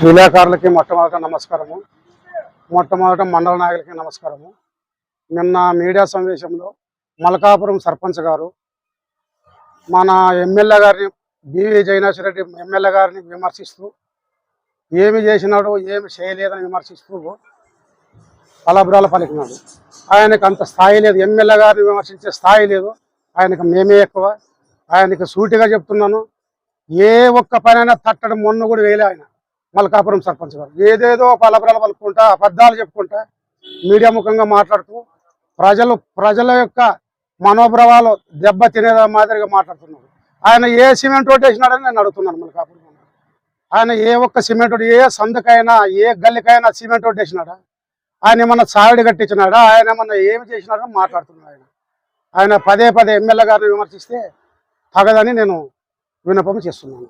విలేకరులకి మొట్టమొదట నమస్కారము. మొట్టమొదట మండల నాయకులకి నమస్కారము. నిన్న మీడియా సమావేశంలో మల్కాపురం సర్పంచ్ గారు మన ఎమ్మెల్యే గారిని బివి జైనాశ్వరరెడ్డి ఎమ్మెల్యే గారిని విమర్శిస్తూ ఏమి చేసినాడు ఏమి చేయలేదని విమర్శిస్తూ పలబ్రాలు పలికినాడు. ఆయనకు అంత స్థాయి లేదు, ఎమ్మెల్యే గారిని విమర్శించే స్థాయి లేదు. ఆయనకు మేమే ఎక్కువ. ఆయనకి సూటిగా చెప్తున్నాను, ఏ ఒక్క పనైనా తట్టడం మొన్న కూడా వేయలే ఆయన మల్కాపురం సర్పంచ్ గారు. ఏదేదో పలబ్రాలు పలుకుంటా అబద్ధాలు చెప్పుకుంటా మీడియా ముఖంగా మాట్లాడుతూ ప్రజల యొక్క మనోభావాలు దెబ్బ తినే మాదిరిగా మాట్లాడుతున్నారు. ఆయన ఏ సిమెంట్ రోడ్ వేసినాడని నేను అడుగుతున్నాను. మల్కాపురం ఆయన ఏ ఒక్క సిమెంట్ రోడ్, ఏ సందుకైనా ఏ గల్లికైనా సిమెంట్ రోడ్ వేసినాడా? ఆయన ఏమన్నా చావిడి కట్టించినాడా? ఆయన ఏమన్నా ఏమి చేసినాడని మాట్లాడుతున్నాడు. ఆయన పదే పదే ఎమ్మెల్యే గారిని విమర్శిస్తే తగదని నేను విన్నపం చేస్తున్నాను.